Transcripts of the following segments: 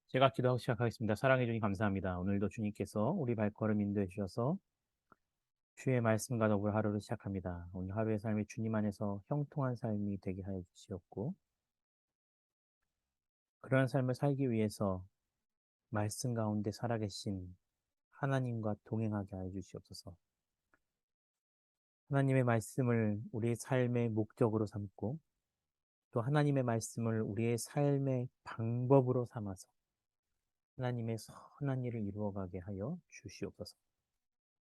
제가 기도하고 시작하겠습니다. 사랑해 주님 감사합니다. 오늘도 주님께서 우리 발걸음 인도해 주셔서 주의 말씀과 더불어 하루를 시작합니다. 오늘 하루의 삶이 주님 안에서 형통한 삶이 되게 하여 주시옵고 그러한 삶을 살기 위해서 말씀 가운데 살아계신 하나님과 동행하게 하여 주시옵소서. 하나님의 말씀을 우리의 삶의 목적으로 삼고 또 하나님의 말씀을 우리의 삶의 방법으로 삼아서 하나님의 선한 일을 이루어가게 하여 주시옵소서.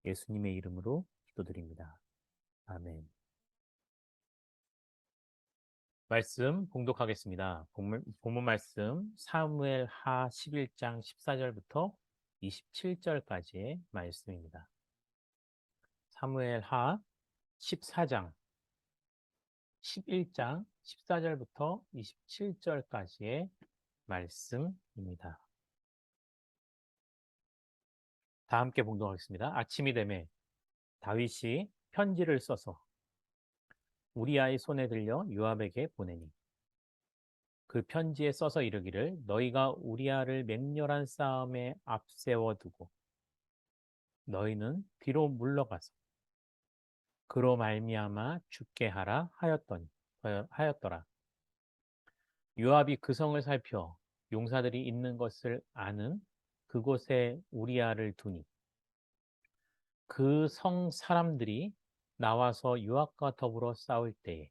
예수님의 이름으로 기도드립니다. 아멘. 말씀 봉독하겠습니다. 본문 말씀 사무엘 하 11장 14절부터 27절까지의 말씀입니다. 사무엘 하 14장 11장 14절부터 27절까지의 말씀입니다. 다 함께 봉독하겠습니다. 아침이 되매 다윗이 편지를 써서 우리아의 손에 들려 요압에게 보내니 그 편지에 써서 이르기를 너희가 우리아를 맹렬한 싸움에 앞세워 두고 너희는 뒤로 물러가서 그로 말미암아 죽게 하라 하였더라. 요압이 그 성을 살펴 용사들이 있는 것을 아는 그곳에 우리아를 두니 그 성 사람들이 나와서 요압과 더불어 싸울 때에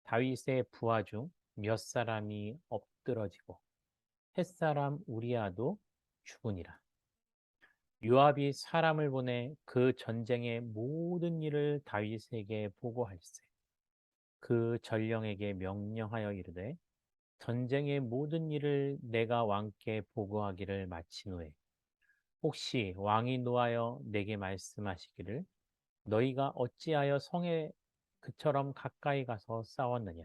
다윗의 부하 중 몇 사람이 엎드러지고 햇사람 우리아도 죽으니라. 요압이 사람을 보내 그 전쟁의 모든 일을 다윗에게 보고할세. 그 전령에게 명령하여 이르되 전쟁의 모든 일을 내가 왕께 보고하기를 마친 후에 혹시 왕이 노하여 내게 말씀하시기를 너희가 어찌하여 성에 그처럼 가까이 가서 싸웠느냐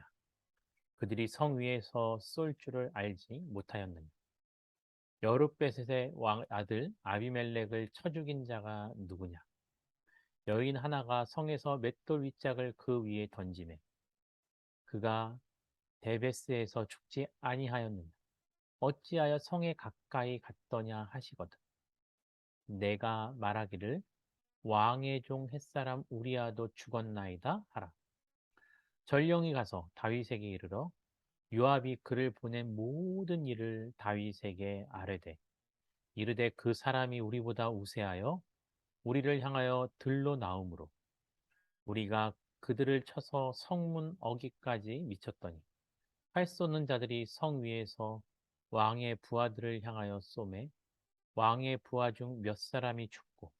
그들이 성 위에서 쏠 줄을 알지 못하였느냐 여룻베셋의 왕 아들 아비멜렉을 쳐 죽인 자가 누구냐 여인 하나가 성에서 맷돌 윗짝을 그 위에 던지매 그가 데베스에서 죽지 아니하였느냐 어찌하여 성에 가까이 갔더냐 하시거든 내가 말하기를 왕의 종 햇사람 우리아도 죽었나이다 하라 전령이 가서 다윗에게 이르러 요압이 그를 보낸 모든 일을 다윗에게 아뢰되 이르되 그 사람이 우리보다 우세하여 우리를 향하여 들로 나오므로 우리가 그들을 쳐서 성문 어기까지 미쳤더니 활 쏘는 자들이 성 위에서 왕의 부하들을 향하여 쏘매 왕의 부하 중 몇 사람이 죽고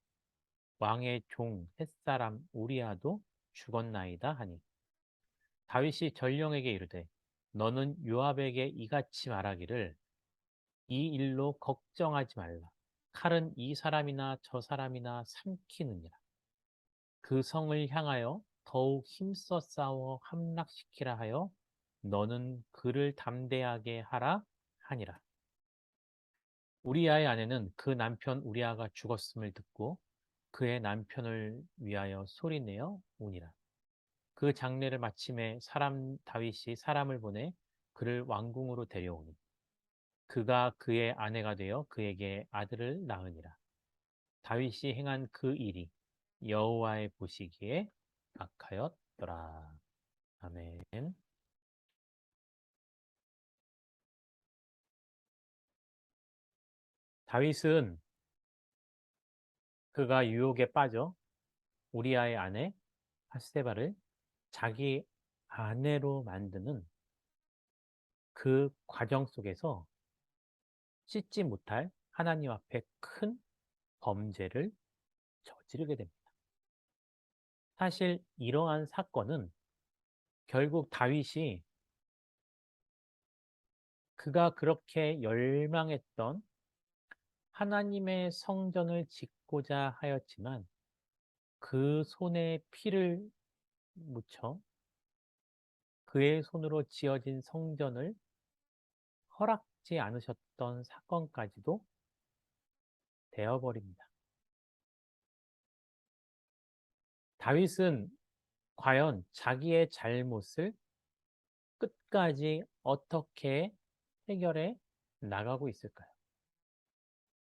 왕의 종 햇사람 우리아도 죽었나이다 하니 다윗이 전령에게 이르되 너는 요압에게 이같이 말하기를 이 일로 걱정하지 말라 칼은 이 사람이나 저 사람이나 삼키느니라 그 성을 향하여 더욱 힘써 싸워 함락시키라 하여 너는 그를 담대하게 하라 하니라. 우리아의 아내는 그 남편 우리아가 죽었음을 듣고 그의 남편을 위하여 소리내어 우니라. 그 장례를 마침에 다윗이 사람을 보내 그를 왕궁으로 데려오니 그가 그의 아내가 되어 그에게 아들을 낳으니라. 다윗이 행한 그 일이 여호와의 보시기에 악하였더라. 아멘. 다윗은 그가 유혹에 빠져 우리아의 아내 바세바를 자기 아내로 만드는 그 과정 속에서 씻지 못할 하나님 앞에 큰 범죄를 저지르게 됩니다. 사실 이러한 사건은 결국 다윗이 그가 그렇게 열망했던 하나님의 성전을 짓고자 하였지만 그 손에 피를 묻혀 그의 손으로 지어진 성전을 허락지 않으셨던 사건까지도 되어버립니다. 다윗은 과연 자기의 잘못을 끝까지 어떻게 해결해 나가고 있을까요?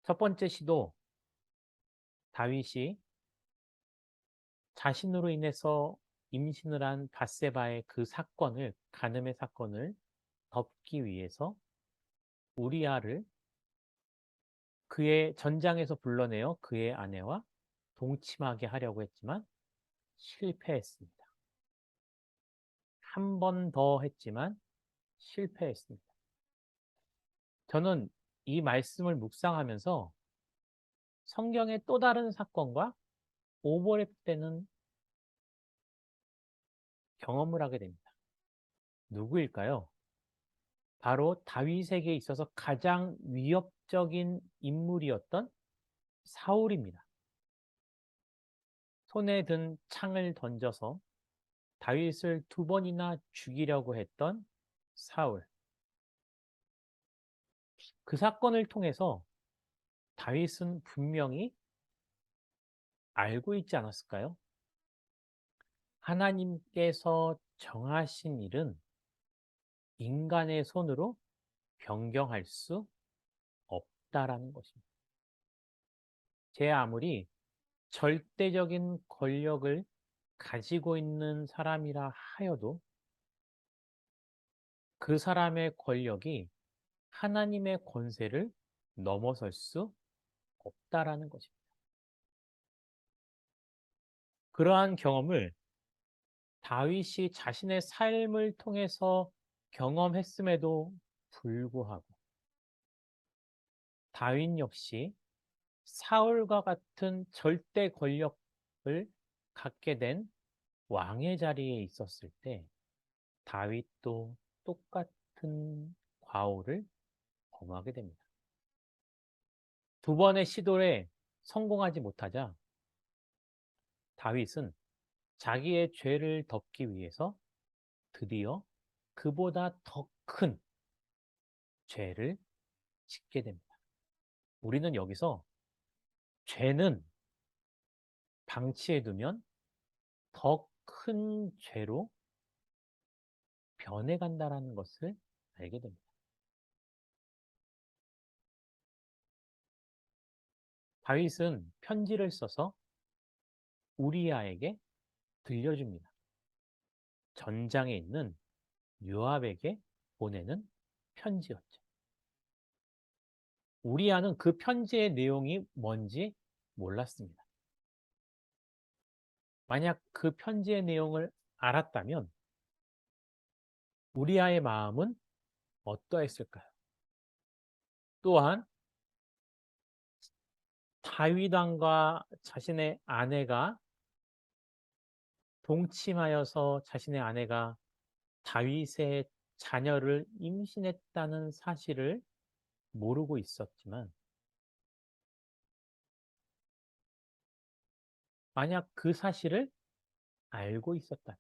첫 번째 시도, 다윗이 자신으로 인해서 임신을 한 밧세바의 그 사건을, 간음의 사건을 덮기 위해서 우리아를 그의 전장에서 불러내어 그의 아내와 동침하게 하려고 했지만 실패했습니다. 한 번 더 했지만 실패했습니다. 저는 이 말씀을 묵상하면서 성경의 또 다른 사건과 오버랩되는 경험을 하게 됩니다. 누구일까요? 바로 다윗에게 있어서 가장 위협적인 인물이었던 사울입니다. 손에 든 창을 던져서 다윗을 2번이나 죽이려고 했던 사울. 그 사건을 통해서 다윗은 분명히 알고 있지 않았을까요? 하나님께서 정하신 일은 인간의 손으로 변경할 수 없다라는 것입니다. 제 아무리 절대적인 권력을 가지고 있는 사람이라 하여도 그 사람의 권력이 하나님의 권세를 넘어설 수 없다라는 것입니다. 그러한 경험을 다윗이 자신의 삶을 통해서 경험했음에도 불구하고 다윗 역시 사울과 같은 절대 권력을 갖게 된 왕의 자리에 있었을 때 다윗도 똑같은 과오를 범하게 됩니다. 2번의 시도에 성공하지 못하자 다윗은 자기의 죄를 덮기 위해서 드디어 그보다 더 큰 죄를 짓게 됩니다. 우리는 여기서 죄는 방치해두면 더 큰 죄로 변해간다는 것을 알게 됩니다. 다윗은 편지를 써서 우리아에게 들려줍니다. 전장에 있는 요압에게 보내는 편지였죠. 우리아는 그 편지의 내용이 뭔지 몰랐습니다. 만약 그 편지의 내용을 알았다면 우리아의 마음은 어떠했을까요? 또한 다윗 왕과 자신의 아내가 동침하여서 자신의 아내가 다윗의 자녀를 임신했다는 사실을 모르고 있었지만 만약 그 사실을 알고 있었다.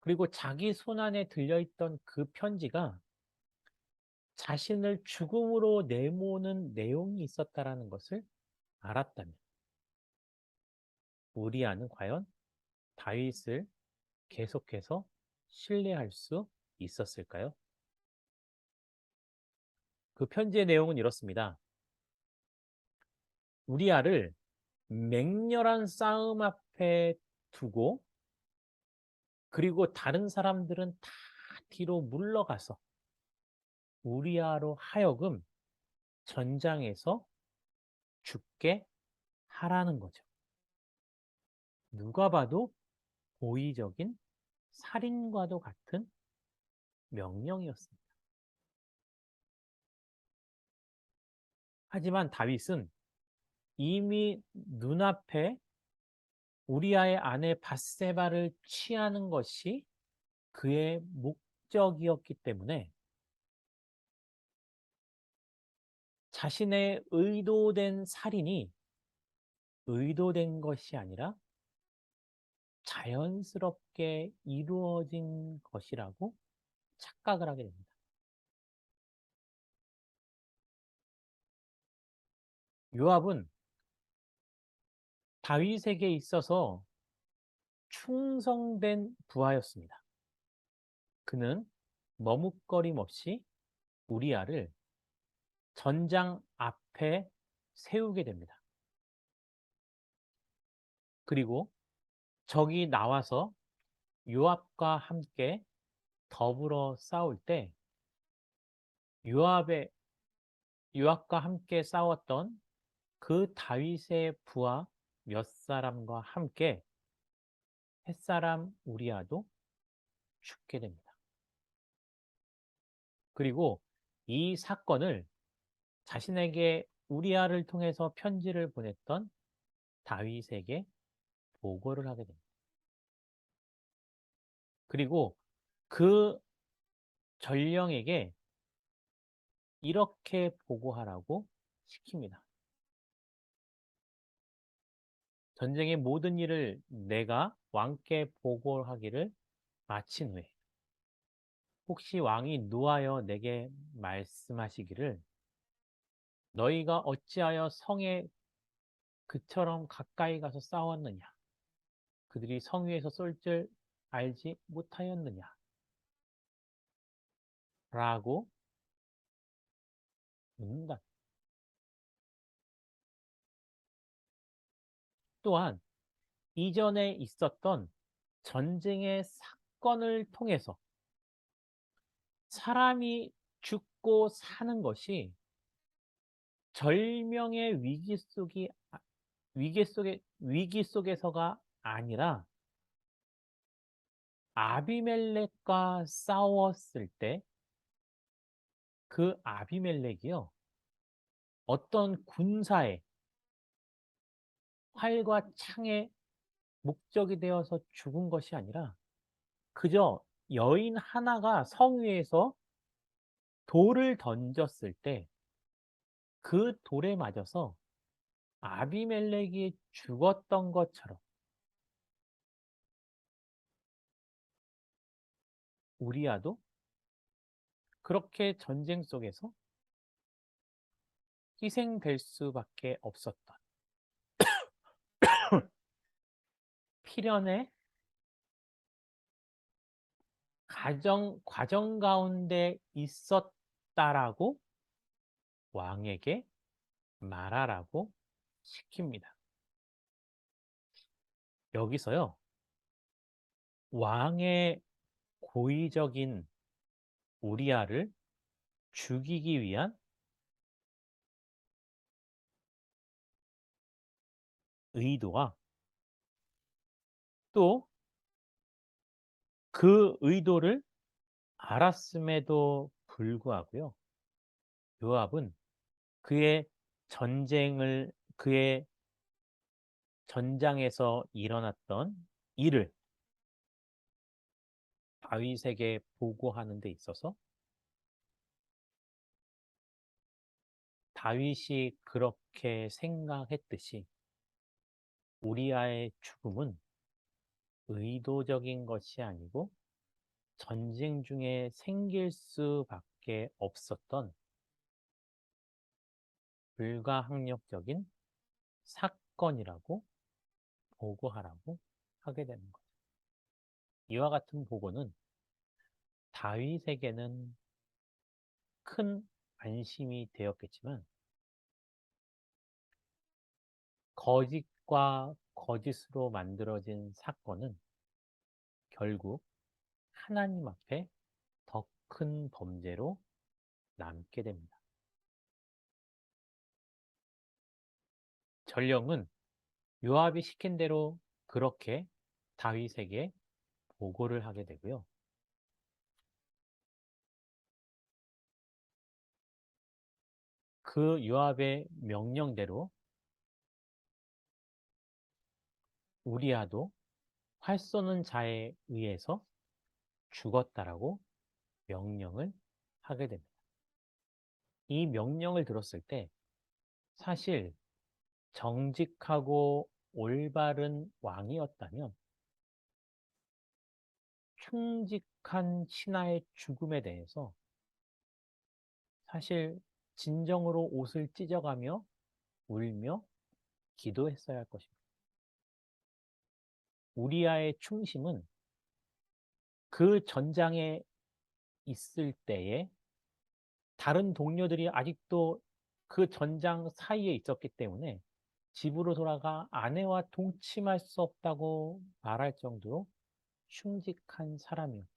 그리고 자기 손안에 들려있던 그 편지가 자신을 죽음으로 내모는 내용이 있었다라는 것을 알았다면 우리아는 과연 다윗을 계속해서 신뢰할 수 있었을까요? 그 편지의 내용은 이렇습니다. 우리아를 맹렬한 싸움 앞에 두고 그리고 다른 사람들은 다 뒤로 물러가서 우리아로 하여금 전장에서 죽게 하라는 거죠. 누가 봐도 고의적인 살인과도 같은 명령이었습니다. 하지만 다윗은 이미 눈앞에 우리아의 아내 밧세바를 취하는 것이 그의 목적이었기 때문에 자신의 의도된 살인이 의도된 것이 아니라 자연스럽게 이루어진 것이라고 착각을 하게 됩니다. 요압은 다윗에게 있어서 충성된 부하였습니다. 그는 머뭇거림 없이 우리아를 전장 앞에 세우게 됩니다. 그리고 적이 나와서 요압과 함께 더불어 싸울 때 요압의 요압과 함께 싸웠던 그 다윗의 부하 몇 사람과 함께 햇사람 우리아도 죽게 됩니다. 그리고 이 사건을 자신에게 우리아를 통해서 편지를 보냈던 다윗에게 보고를 하게 됩니다. 그리고 그 전령에게 이렇게 보고하라고 시킵니다. 전쟁의 모든 일을 내가 왕께 보고하기를 마친 후에 혹시 왕이 노하여 내게 말씀하시기를 너희가 어찌하여 성에 그처럼 가까이 가서 싸웠느냐? 그들이 성 위에서 쏠 줄 알지 못하였느냐? 라고 묻는다. 또한 이전에 있었던 전쟁의 사건을 통해서 사람이 죽고 사는 것이 절명의 위기 속에서가 아니라 아비멜렉과 싸웠을 때 그 아비멜렉이요 어떤 군사의 활과 창의 목적이 되어서 죽은 것이 아니라 그저 여인 하나가 성 위에서 돌을 던졌을 때 그 돌에 맞아서 아비멜렉이 죽었던 것처럼 우리아도 그렇게 전쟁 속에서 희생될 수밖에 없었던 필연의 과정 가운데 있었다라고 왕에게 말하라고 시킵니다. 여기서요, 왕의 고의적인 우리아를 죽이기 위한 의도와 또 그 의도를 알았음에도 불구하고요, 요압은 그의 그의 전장에서 일어났던 일을 다윗에게 보고하는 데 있어서 다윗이 그렇게 생각했듯이 우리아의 죽음은 의도적인 것이 아니고 전쟁 중에 생길 수밖에 없었던 불가항력적인 사건이라고 보고하라고 하게 되는 거죠. 이와 같은 보고는 다윗에게는 큰 안심이 되었겠지만 거짓과 거짓으로 만들어진 사건은 결국 하나님 앞에 더 큰 범죄로 남게 됩니다. 전령은 요압이 시킨 대로 그렇게 다윗에게 보고를 하게 되고요. 그 요압의 명령대로 우리아도 활 쏘는 자에 의해서 죽었다라고 명령을 하게 됩니다. 이 명령을 들었을 때 사실 정직하고 올바른 왕이었다면 충직한 신하의 죽음에 대해서 사실 진정으로 옷을 찢어가며 울며 기도했어야 할 것입니다. 우리아의 충심은 그 전장에 있을 때에 다른 동료들이 아직도 그 전장 사이에 있었기 때문에 집으로 돌아가 아내와 동침할 수 없다고 말할 정도로 흉직한 사람이었죠.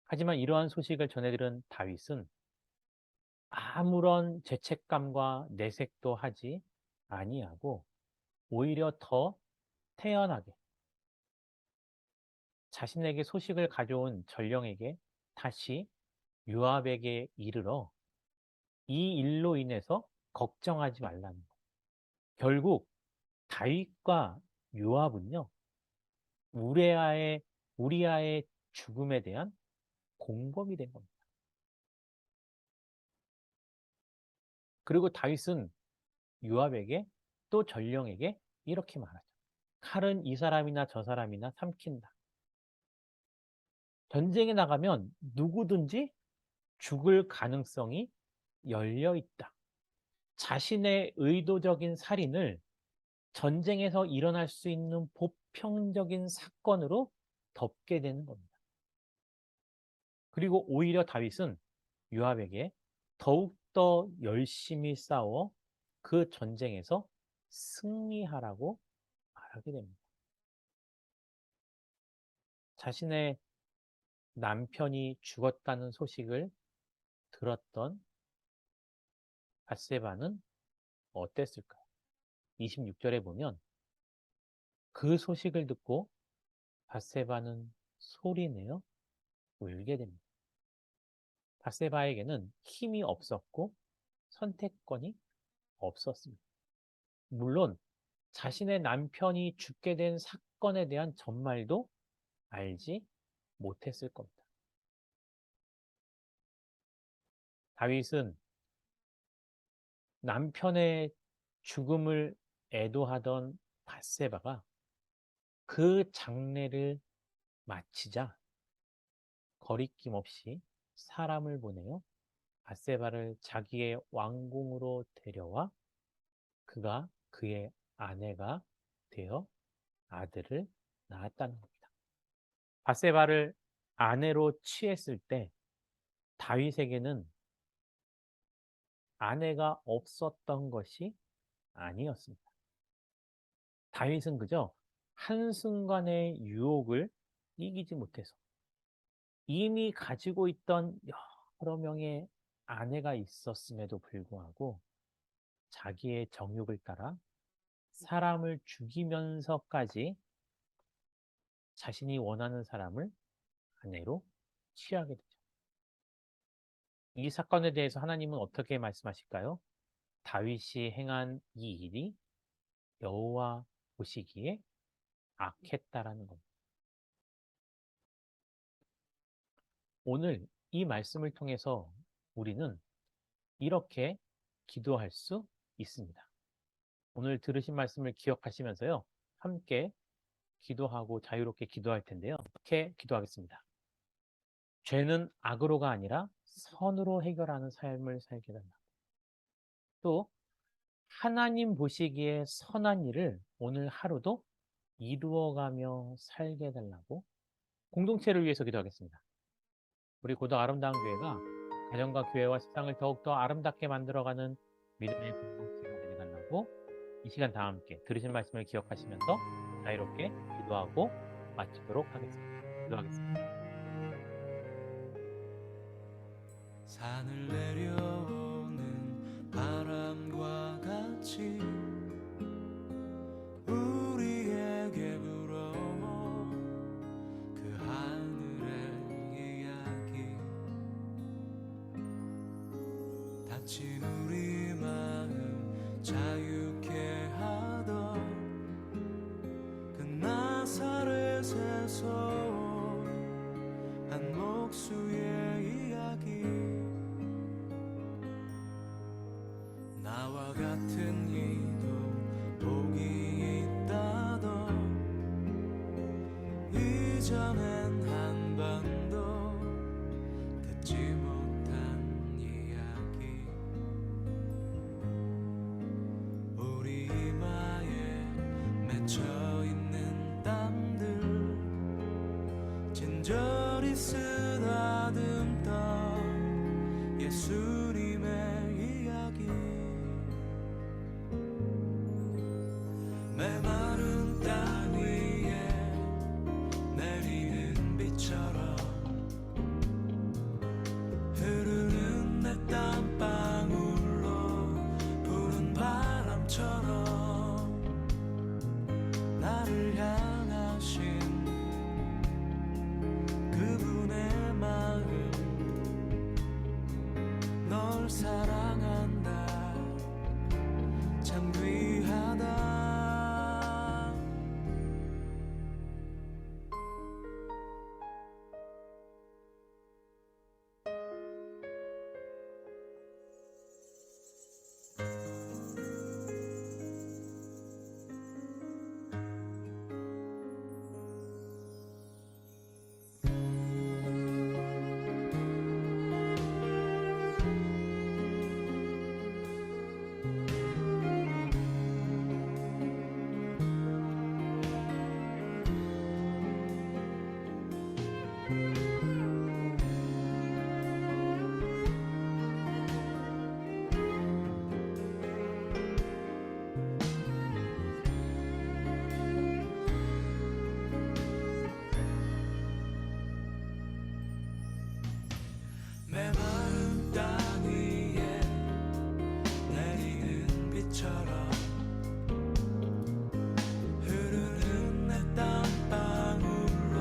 하지만 이러한 소식을 전해들은 다윗은 아무런 죄책감과 내색도 하지 아니하고 오히려 더 태연하게 자신에게 소식을 가져온 전령에게 다시 요압에게 이르러 이 일로 인해서 걱정하지 말라는 것. 결국 다윗과 요압은요, 우리아의 우리아의 죽음에 대한 공범이 된 겁니다. 그리고 다윗은 요압에게 또 전령에게 이렇게 말하죠. 칼은 이 사람이나 저 사람이나 삼킨다. 전쟁에 나가면 누구든지 죽을 가능성이 열려 있다. 자신의 의도적인 살인을 전쟁에서 일어날 수 있는 보편적인 사건으로 덮게 되는 겁니다. 그리고 오히려 다윗은 요압에게 더욱더 열심히 싸워 그 전쟁에서 승리하라고 말하게 됩니다. 자신의 남편이 죽었다는 소식을 들었던 밧세바는 어땠을까요? 26절에 보면 그 소식을 듣고 밧세바는 소리내어 울게 됩니다. 밧세바에게는 힘이 없었고 선택권이 없었습니다. 물론 자신의 남편이 죽게 된 사건에 대한 전말도 알지 못했을 겁니다. 다윗은 남편의 죽음을 애도하던 밧세바가 그 장례를 마치자 거리낌 없이 사람을 보내어 밧세바를 자기의 왕궁으로 데려와 그가 그의 아내가 되어 아들을 낳았다는 겁니다. 밧세바를 아내로 취했을 때 다윗에게는 아내가 없었던 것이 아니었습니다. 다윗은 그저 한순간의 유혹을 이기지 못해서 이미 가지고 있던 여러 명의 아내가 있었음에도 불구하고 자기의 정욕을 따라 사람을 죽이면서까지 자신이 원하는 사람을 아내로 취하게 되죠. 이 사건에 대해서 하나님은 어떻게 말씀하실까요? 다윗이 행한 이 일이 여호와 보시기에 악했다라는 겁니다. 오늘 이 말씀을 통해서 우리는 이렇게 기도할 수 있습니다. 오늘 들으신 말씀을 기억하시면서요, 함께 기도하고 자유롭게 기도할 텐데요. 이렇게 기도하겠습니다. 죄는 악으로가 아니라 선으로 해결하는 삶을 살게 된다. 또 하나님 보시기에 선한 일을 오늘 하루도 이루어가며 살게 달라고 공동체를 위해서 기도하겠습니다. 우리 고등 아름다운 교회가 가정과 교회와 세상을 더욱더 아름답게 만들어가는 믿음의 공동체가 되게 달라고 이 시간 다 함께 들으신 말씀을 기억하시면서 자유롭게 기도하고 마치도록 하겠습니다. 기도하겠습니다. 산을 내려오는 바람과 같이 우리에게 불어온 그 하늘의 이야기 다친 우리 마음 자유케 하던 그 나사렛에서 한 목수의 이야기 나와 같은 이도 복이 있다던 이전엔 한 번도 듣지 못한 이야기 우리 이마에 맺혀있는 땀들 진저리 쓰다듬던 예수님의 이야기 널 사랑한다 참 귀하다 메마른 땅 위에 내리는 비처럼 흐르는 내 땀방울로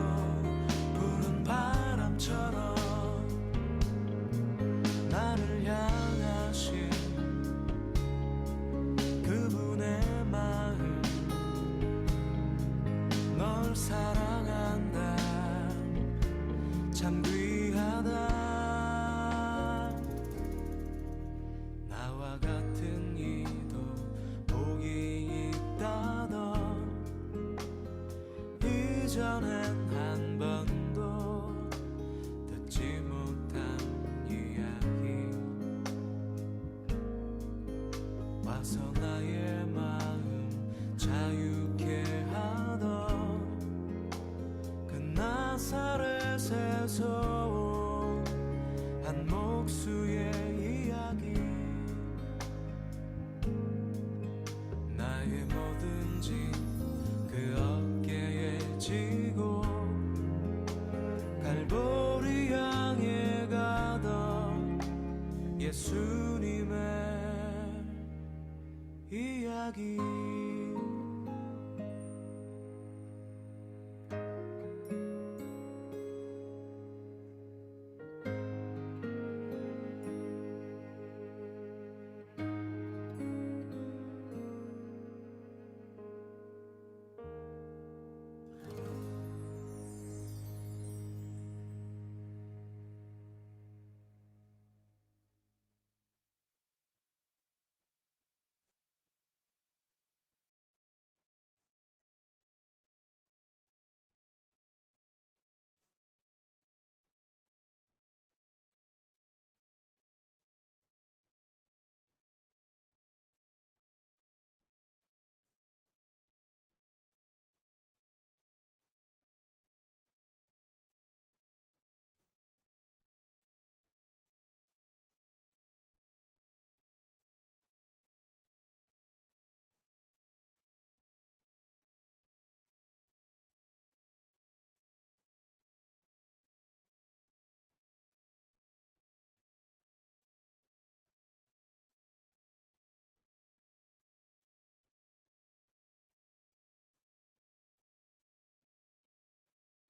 부는 바람처럼 나를 향하신 그분의 마음 널 사랑한다 참 귀하다 나와 같은 이도 복이 있다던 이전엔 한 번도 듣지 못한 이야기 와서 나의 마음 자유케 하던 그 나사렛에서 온 한 목수의 이야기 나의 모든 짐 그 어깨에 지고 갈보리 향해 가던 예수님의 이야기